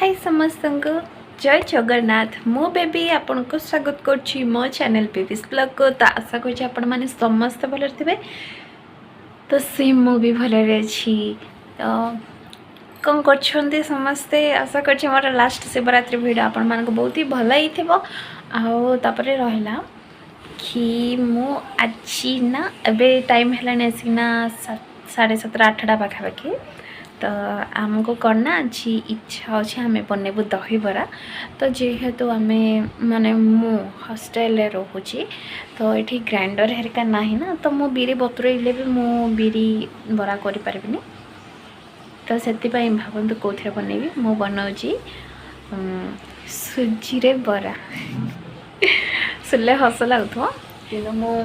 हाय समस्त को जय जगन्नाथ मो बेबी आपन को स्वागत करछि मो चैनल बेबीज ब्लॉग को। तो आशा करछि आपण माने समस्त भले थे। तो सेम मो भी भले अछि। तो कौन कर समस्ते आशा करछि मोर लास्ट शिवरात्रि वीडियो आपण मान को बहुत ही भल ही थिबो। आउ तापरे रहला कि मु आछि ना एबे टाइम हेलाने आसीना 7:30 8टा पाखापाखि। तो आमको करना अच्छी इच्छा अच्छे आम बनैबू दही बरा। तो जेहेतु आम माने मु हॉस्टेल रोचे तो ये ग्राइंडर हेरिका ना ना तो मु बिरी बतुरेले भी मु बिरी बरा कर तो से भावतु कौन बनैबी मु बनाऊँगी सुजी रे बरा सुनले हस लगुव कि मु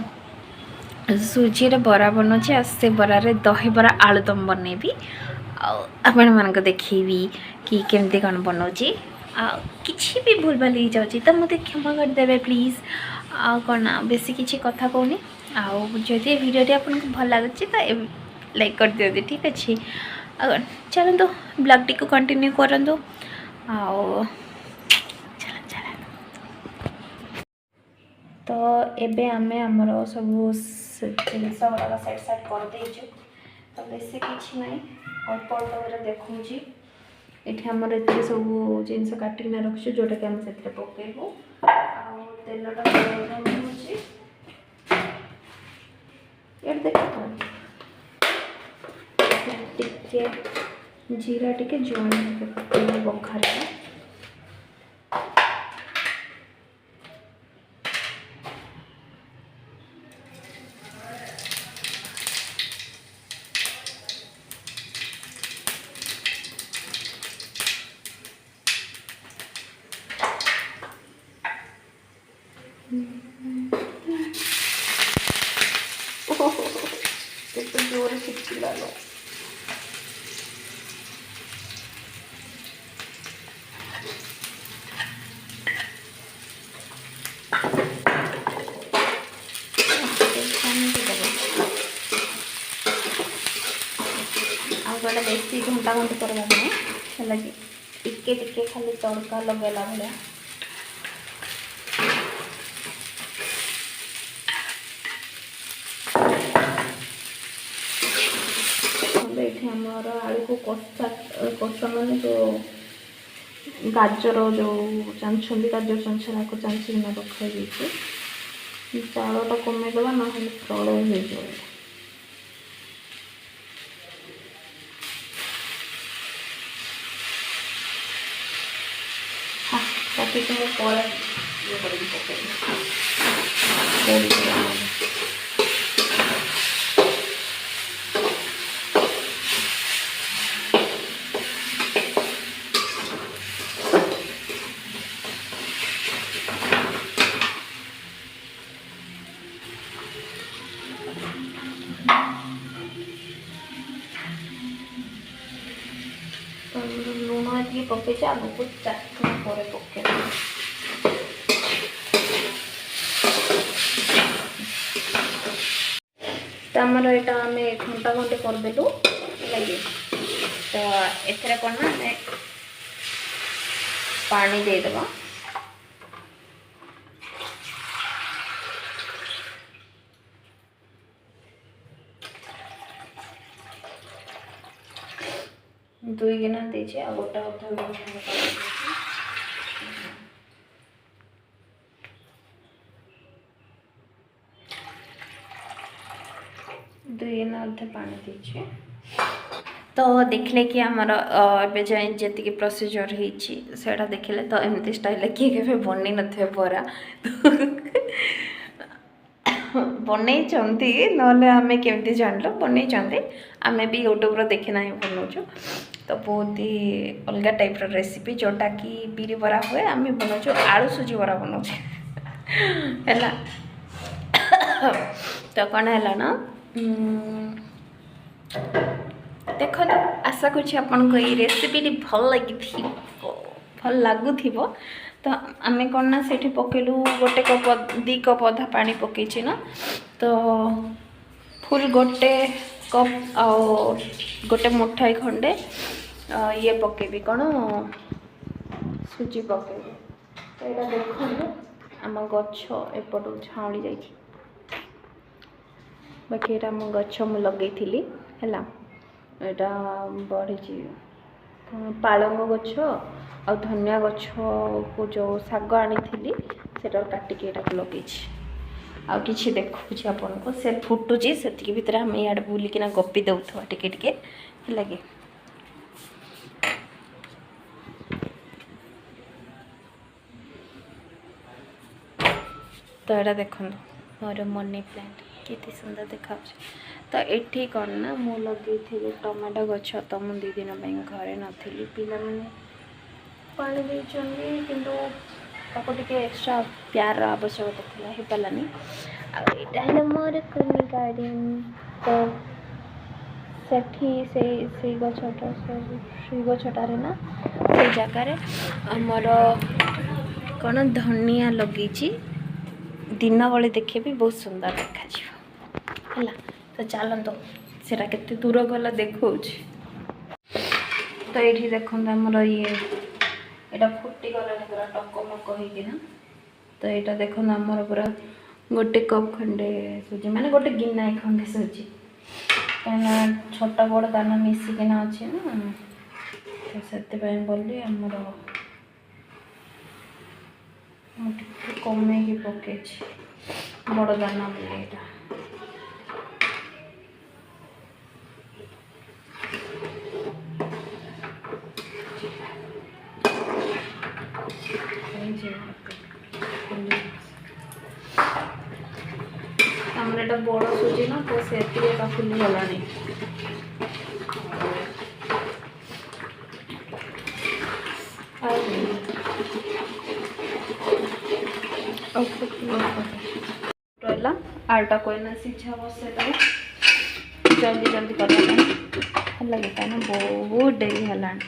सुजी रे बरा बनाऊँगी से बरा रे दही बरा आलुदम बनैबी आपण मानक देखी कि केमती कौन बनाऊँगी किसी भी भूल भाल हो जाऊँगी तो मत क्षमा करदे प्लीज। कौन बेसी किसी कथा कहूनी आदि भिडियो आपको भल लगुच तो लाइक कर दिखाते ठीक अच्छे। चलते ब्लॉग टी को कंटिन्यू करूँ। तो एबे आमे आमर सब जिनस गुड़ाक सेट सेट कर देचु तो बेसी किसी ना अल्प अल्प देखूँ ये आमर ए सब जिनस काटिना रखु जोटा कि आम से पकेबू तेलटा गरम ये देख टे जीरा टे जुआन टे पकेबू बखार जोर चिपचिला लो आगे बेसी घंटा घंटे करवा है टिके टिके खाली तड़का लगेला भाया ये आमर आलू को कषा कषा मान जो गाजर जो चाहते गाजर चंचरा को चांचना रखाई चाउटा कमेदबा ना तल हो लुण ये पकई आलू को चाटना पर पके आमर यहाँ आम घंटा घंटे करदेलु लगे। तो एथरे कौन ना पानी देदेबा दुई गिना दीजिए आ गोटा दुई गिना अधे पानी दीजिए। तो देखले कि आमर ए जाए जी प्रोसीजर होटा देखले तो एमती स्टाइल किए के बन न बरा बनई ना आम केमती जानल बनई आम भी यूट्यूब देखना ही बनाऊँ। तो बहुत ही अलग टाइप रेसिपी जोटा कि बिरी बरा हुए आम बनाऊँ आलू सुजी बरा बनाऊँ है। तो कौन है ना देख तो आशा कर रेसिपी भल लगी भल लगुव। तो आम कौन ना से पकेलु गोटे कप 2 कप अधा पानी पकई ना तो फुल गोटे कप आ गोटे मुठाई खंडे ये पकेबी कौन ସୁଜି ପକେଇବୁ। ତ ଏଇଟା ଦେଖନ୍ତୁ ଆମ ଗଛ ଏପଟୁ ଝାଉଁଳି ଯାଇଛି, ବାକି ଏଇଟା ଆମ ଗଛ ମୁଁ ଲଗେଇଥିଲି ହେଲା। ଏଇଟା ବଢ଼ିଛି ପାଳଙ୍ଗ ଗଛ ଆଉ ଧନିଆ ଗଛକୁ ଯେଉଁ ଶାଗ ଆଣିଥିଲି ସେଇଟାକୁ କାଟିକି ଏଇଟାକୁ ଲଗେଇଛି। ଆଉ କିଛି ଦେଖୁଛି ଆପଣଙ୍କୁ, ସେ ଫୁଟୁଛି, ସେତିକି ଭିତରେ ଆମେ ଇଆଡ଼େ ବୁଲିକିନା ଗପି ଦେଉଥିବା ଟିକେ ଟିକେ ହେଲା କି। ତ ଏଇଟା ଦେଖନ୍ତୁ ମୋର ମନି ପ୍ଲାଣ୍ଟ କେତେ ସୁନ୍ଦର ଦେଖାଯାଉଛି। ତ ଏଠି କ'ଣ ନା ମୁଁ ଲଗେଇଥିଲି ଟମାଟୋ ଗଛ, ତ ମୁଁ 2 ଦିନ ପାଇଁ ଘରେ ନଥିଲି, ପିଲାମାନେ ପାଣି ଦେଇଛନ୍ତି କିନ୍ତୁ ତାକୁ ଟିକେ ଏକ୍ସଟ୍ରା ପ୍ୟାର ଆବଶ୍ୟକତା ଥିଲା, ହେଇପାରିଲାନି। ଆଉ ଏଇଟା ହେଲା ମୋର କୁନି ଗାର୍ଡେନ୍। ତ ସେଠି ସେଇ ଗଛଟାରେ ନା ସେଇ ଜାଗାରେ ଆମର କ'ଣ ଧନିଆ ଲଗେଇଛି, ଦିନ ବେଳେ ଦେଖିବି ବହୁତ ସୁନ୍ଦର ଦେଖାଯିବ ହେଲା। ତ ଚାଲନ୍ତୁ ସେଟା କେତେ ଦୂର ଗଲା ଦେଖଉଛି। ତ ଏଇଠି ଦେଖନ୍ତୁ ଆମର ଏଇଟା ଫୁଟିଗଲାଣି ପୁରା ଟକମକ ହେଇକିନା। ତ ଏଇଟା ଦେଖନ୍ତୁ ଆମର ପୁରା ଗୋଟେ କପ୍ ଖଣ୍ଡେ ସୁଜି, ମାନେ ଗୋଟେ ଗିନାଏ ଖଣ୍ଡେ ସୁଜି, କାହିଁକିନା ଛୋଟ ବଡ଼ ଦାନା ମିଶିକିନା ଅଛି ନା, ତ ସେଥିପାଇଁ ବୋଲି ଆମର ମୁଁ ଟିକେ କମେଇକି ପକେଇଛି, ବଡ଼ ଦାନା ବୋଲି ଏଇଟା। ଆମର ଏଇଟା ବଡ଼ ସୁଜି ନା, ତ ସେତିକି ଏଇଟା ଫୁଲିଗଲାଣି। ରହିଲା ଆଳୁଟାକୁ ଏଇନା ସିଝା ବସେଇଦେବେ ଜଲ୍ଦି ଜଲ୍ଦି କରିବା ପାଇଁ ହେଲା କି, କାହିଁକିନା ବହୁତ ଡେରି ହେଲାଣି।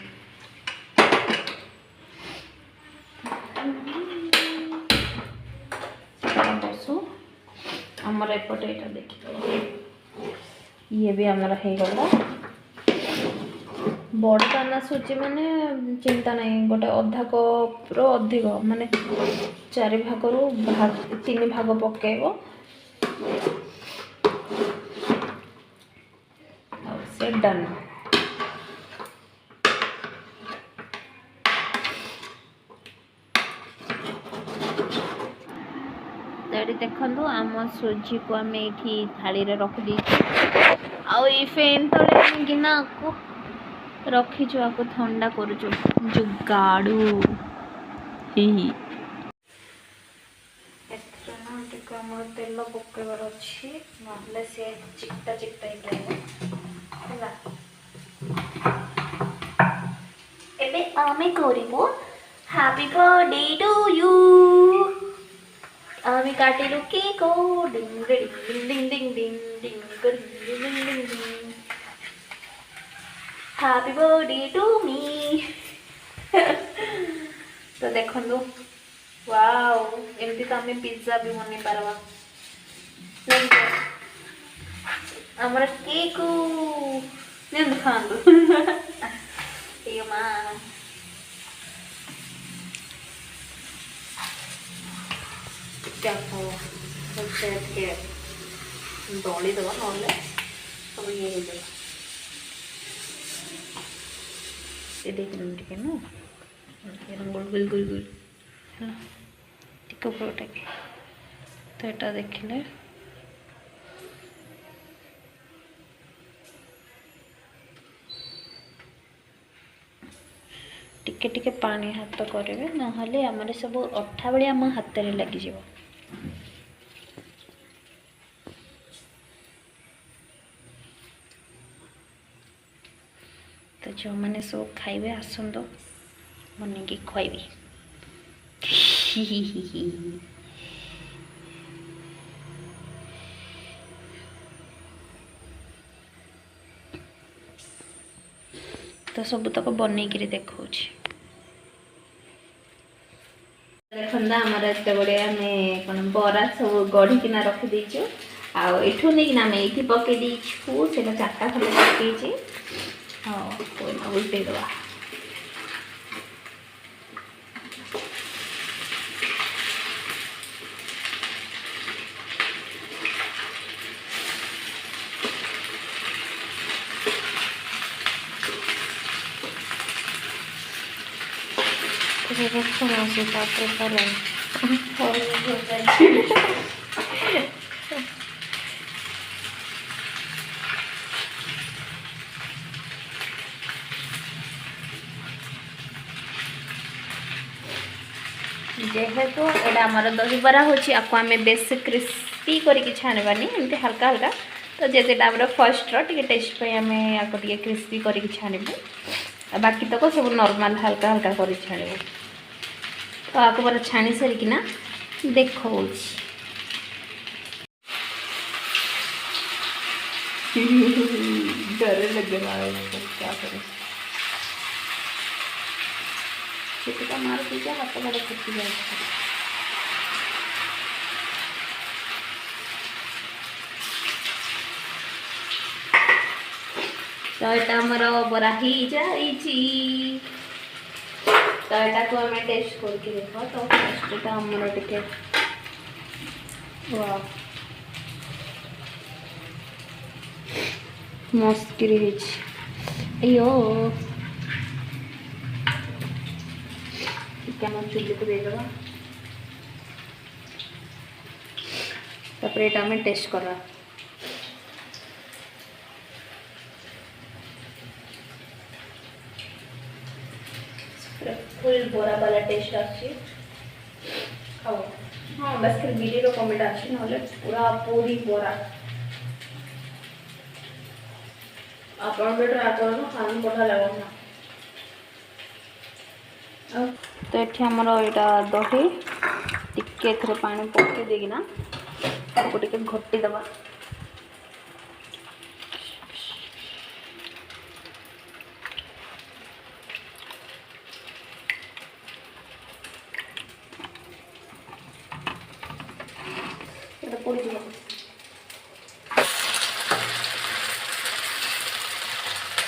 ବସୁ ଆମର ଏପଟେ ଏଇଟା ଦେଖିଦେବ, ଇଏ ବି ଆମର ହେଇଗଲା। ବଡ଼ ଦାନା ସୁଜି ମାନେ ଚିନ୍ତା ନାହିଁ, ଗୋଟେ ଅଧା କପ୍ର ଅଧିକ, ମାନେ 4 ଭାଗରୁ 3 ଭାଗ ପକେଇବ। ଆଉ ସେ ଡନ୍। ଏଠି ଦେଖନ୍ତୁ ଆମ ସୁଜିକୁ ଆମେ ଏଇଠି ଥାଳିରେ ରଖିଦେଇଛୁ, ଆଉ ଏଇ ଫ୍ୟାନ୍ ତଳେ ଆଣିକିନା ଆକୁ ରଖିଛୁ, ଆକୁ ଥଣ୍ଡା କରୁଛୁ ଯୁଗାଡ଼ୁ ଏଥିରେ ନା ଟିକେ ଆମର ତେଲ ପକେଇବାର ଅଛି, ନହେଲେ ସେ ଚିକଟା ଚିକଟା ହେଇପାରିବ ହେଲା। ଏବେ ଆମେ କରିବୁ ହ୍ୟାପି ବର୍ଥଡେ ଟୁ ୟୁ। আমি কাটিলু কেক ডিং ডিং ডিং ডিং ডিং ডিং ডিং ডিং ডিং ডিং হ্যাপি বার্থডে টু মি। তো দেখন্তু ওয়াও, এমতি তো আমি পিজ্জা भी বনাই পারবা। আমার কেক নেন খান্দু ଏ ମା ଟିକେ ଦଳି ଦେବା, ନହେଲେ ସବୁ ଇଏ ହେଇଯିବ। ଟିକେ ନା ଗୋଲ ଗୋଲ ଗୋଲ ଗୋଲ ହେଲା, ଟିକେ ଉପରଟାକେ। ତ ଏଇଟା ଦେଖିଲେ ଟିକେ ଟିକେ ପାଣି ହାତ କରିବେ, ନହେଲେ ଆମର ସବୁ ଅଠା ଭଳି ଆମ ହାତରେ ଲାଗିଯିବ। ତ ଯେଉଁମାନେ ସବୁ ଖାଇବେ ଆସନ୍ତୁ, ବନେଇକି ଖୁଆଇବି। ତ ସବୁତକ ବନେଇକିରି ଦେଖାଉଛି। ଦେଖନ୍ତୁ ଆମର ଏତେ ବଢ଼ିଆ ଆମେ କ'ଣ ବରା ସବୁ ଗଢ଼ିକିନା ରଖିଦେଇଛୁ, ଆଉ ଏଠୁ ନେଇକିନା ଆମେ ଏଇଠି ପକେଇ ଦେଇଛୁ। ସେଇଟା 4ଟା ଖଣ୍ଡେ ପକେଇଛି। ହଁ ଉଲ୍ଟେଇ ଦେବା। जेहेतु एटा आमर दहीबरा होची आपको आमे बेस क्रिस्पी करके छाणवानी एमती हल्का हल्का तो जेटा आमर फर्स्ट टिके टेस्ट पे आमे आपको टिके क्रिस्पी करके छाणबू बाकी तक सब नॉर्मल हल्का हल्का कर छाणबू तो आपको पूरा छाणी सारिकिना देखो डर लगे क्या करें चिपका मार दीजिए हाथ बड़ा फुटी जाए तो यहाँ आमर बरा ही जाइए तो यहाँ को आम टेस्ट करके देख तो फर्स्ट आमर टिके मस्त अयो चूल्हे को देदेव तापर ये आम टेस्ट करा फुल बोरा वाला टेस्ट आछी खाओ हाँ बस खाली वीडियो कमेंट आछी नले पूरा पूरी बोरा आपन भी ट्राई करो खान बढ़िया लगो तो ये आमर यहाँ दही टिके थे पानी पकई देना आपको टिके घोटी दबा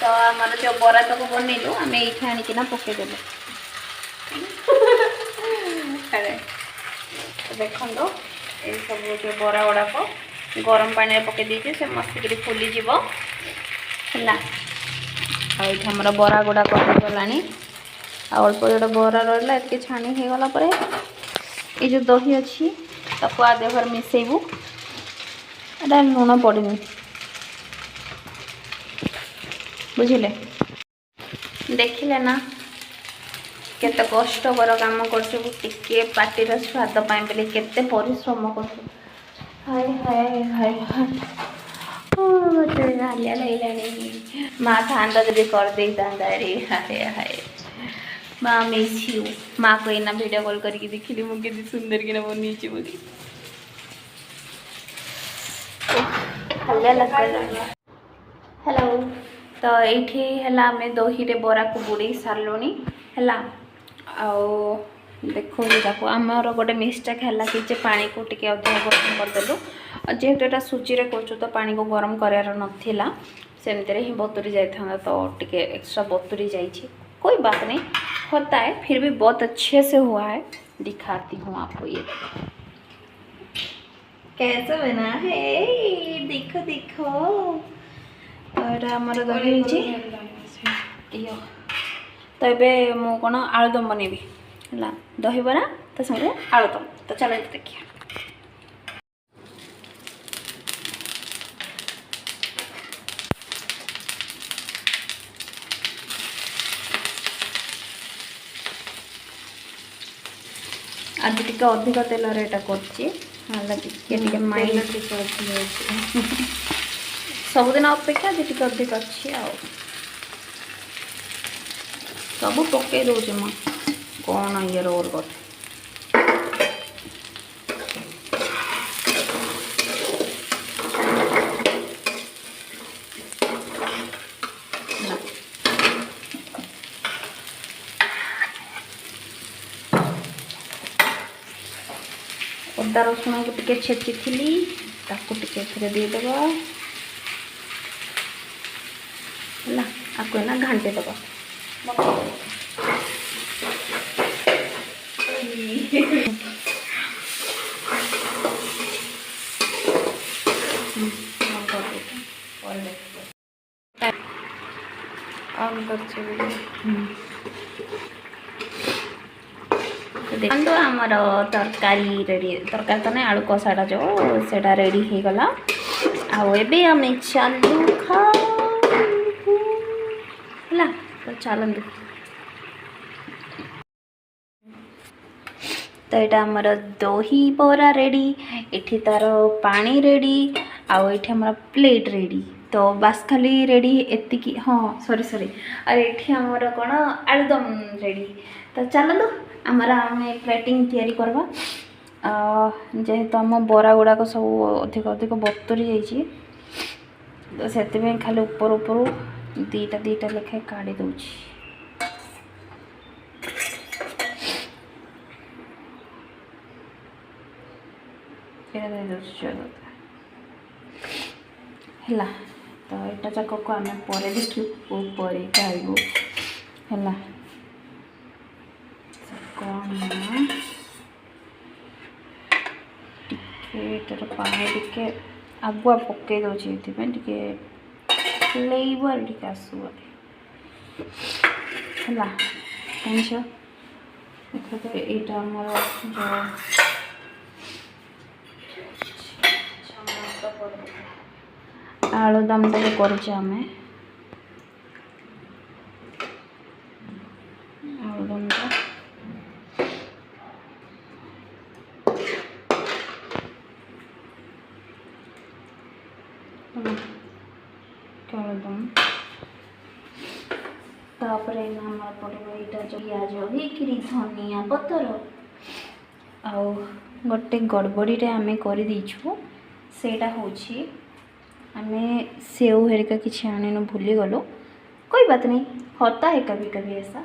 तो आमर जो बरा तक बनइलु आम ये आणिकिना पकईदेलु देखो ये सब जो बरा गुड़ाक गरम पानी पकई दीजिए से मस्तिक फुलीज है आमर बरा गुड़ाक गला अल्प जो बरा रहा ये छाणी हो गला ये जो दही अच्छी ताको आ देहर मिसेबू एटा लुण पड़नी बुझिले देखिले ना केते कष्टकर काम करके पार्टीर स्वाद पाई बोले केते परिश्रम कर हाय हाय हाय हाय मत हालिया लगे माँ था जब कर दे रे हाय हाय माँ मिस यू माँ को इना वीडियो कॉल करके देखिली मुझे सुंदर कि बनी बोली हालिया लग हेलो तो ये आम दही रे बरा को बुड़े सारूँ है आओ देखो ये आमर गोटे मिस्टेक है कि पानी को टिके अधिक गरम करदेलु जेहेतु यहाँ सूजी रे कर तो पानी को गरम करार नाला सेमती ही बतुरी जाता तो टिके एक्स्ट्रा बतुरी जाइए कोई बात नहीं होता है फिर भी बहुत अच्छे से हुआ है दिखाती हूँ आपको ये कैसा बना है देखो देखो और आमर दही तो ये मु कौन आलुदम बनैबी है दहीबरा तो संगे आलुदम तो चलो देखिए आज टिके अधिक तेल रेटा कर माइल सबुदिन अपेक्षा आज टिके अधिक अच्छी आ सब पकई दौचे माँ कौन ये रोल कर अदा रसुण को टिके छेची थी ताकू टिके देदेबा है आपको ना घांटे दबा देखो आमर तरकारी रेडी तरकारी तो नहीं आलू कषाटा जो सेटा रेडी हो गला आउ एबे हमें चालू खाला तो चलतु तो यहाँ आमर दही बरा रेडी एठी तार पानी रेडी आउ एठी आमर प्लेट रेडी तो बास खाली रेडी एतिकी हाँ सॉरी सॉरी अरे एठी आमर कौन आलुदम रेडी तो चलतु आमर आम प्लेटिंग तैयारी करवा जेहेतु आम बरा गुड़ाक सब अधिक अधिक बतुरी जाइए तो से खाली ऊपर ऊपर दीटा दीटा लेखाएं काढ़ी दूची है तो यहाँ जाक को आम पर देखू पर खाइबू है कौन टे पानी टे आगुआ पकई दूसरी टे फ्लेवर टे आसू है कौच देख तो यहाँ आमर जो आलुदम तो करुचे आम आलुदम आलुदम तापर आमर पड़ो यहाँ जो पियाज होकरी धनिया पतर आउ गोटे गड़बड़ी आम कर देछु सेटा होछि आमे सेव हेरिका किसी आनीनु भूली गलु कोई बात नहीं होता है कभी कभी ऐसा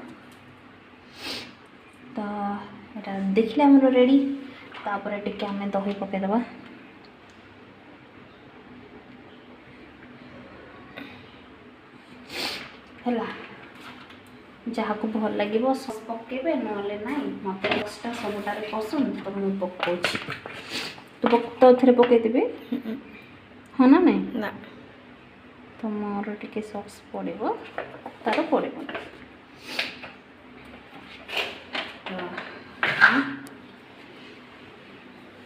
तो यहाँ देखले आमर रेडी तापर टिके आमे दही पकेदबा है जहाँ को भल लगे सस पकेबे नले ना मत ससटा सबुटार पसंद तो मुझे पकाउछि तो थे पकईदेवी हाँ ना नहीं ना तो मोर टे सस पड़ो तार पड़ो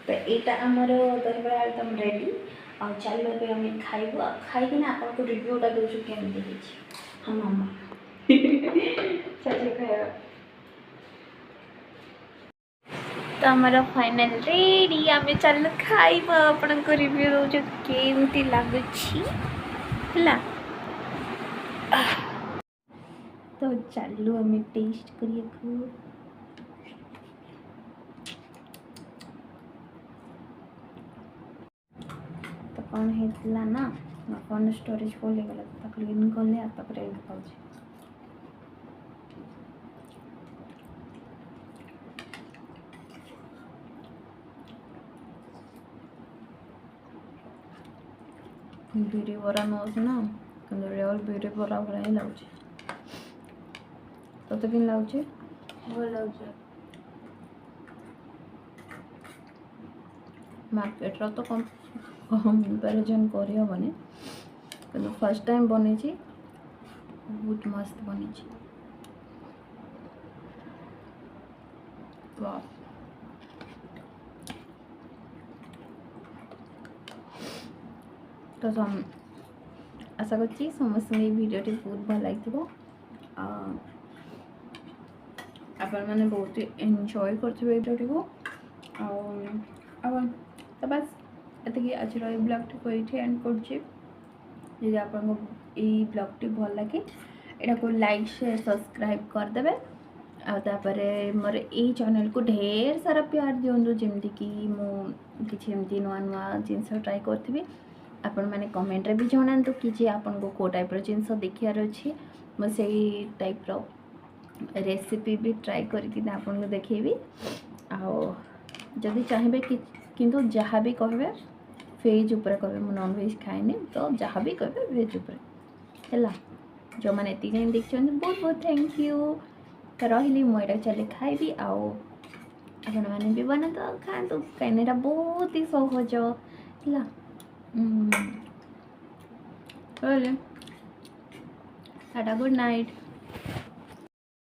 तो यहाँ आमर दहीबड़ा एकदम रेडी आ चलो भी आम खाइबू खाइकिना आपको रिव्यूटा दूसरी केमती हाँ मामा चलिए खाया तो आमर फाइनल रेडी आम चल खाइब आपण को रिव्यू दो केमती लगुच तो चलू आम टेस्ट करिया तो कौन है ना फोन स्टोरेज फुल हो गला क्लीन कले खाऊ बिरी बरा नौस ना रियल बिरी बरा भाई ही लगुच तो कि लगुच भल लगुच मार्केट तो कंपेरिजन करहबनी कि फर्स्ट टाइम बनी बहुत मस्त बनी तो आशा कर समस्त भिडियो बहुत भल लगे आपण मैंने बहुत एंजॉय करथिबे भिडियो को तो बस एतिकी आज ब्लॉग को ये एंड कर आपको ये ब्लॉग भल लगे यहाँ को लाइक शेयर सब्सक्राइब करदे आपर मोर ये चैनल को ढेर सारा प्यार दिंतु जमती कि मुझे नुआ नुआ जिनस ट्राए करी आपण मैंने कमेंट रे भी जनातु कि आपन को टाइप जिनस देखार अच्छी मुझे टाइप रेसिपी भी ट्राए करके आपन को देखेबी आदि चाहिए कि किंतु जहाँ भी कहे वेज उपर कहे मुझे नॉन वेज खाएनि तो जहाँ भी कहे वेज उपर है जो मैंने ये देखते बहुत बहुत थैंक यू तो रही मुझे चले खाइबी आपण मैंने भी बना तो खातु कहीं बहुत ही सहज है टाटा गुड नाइट।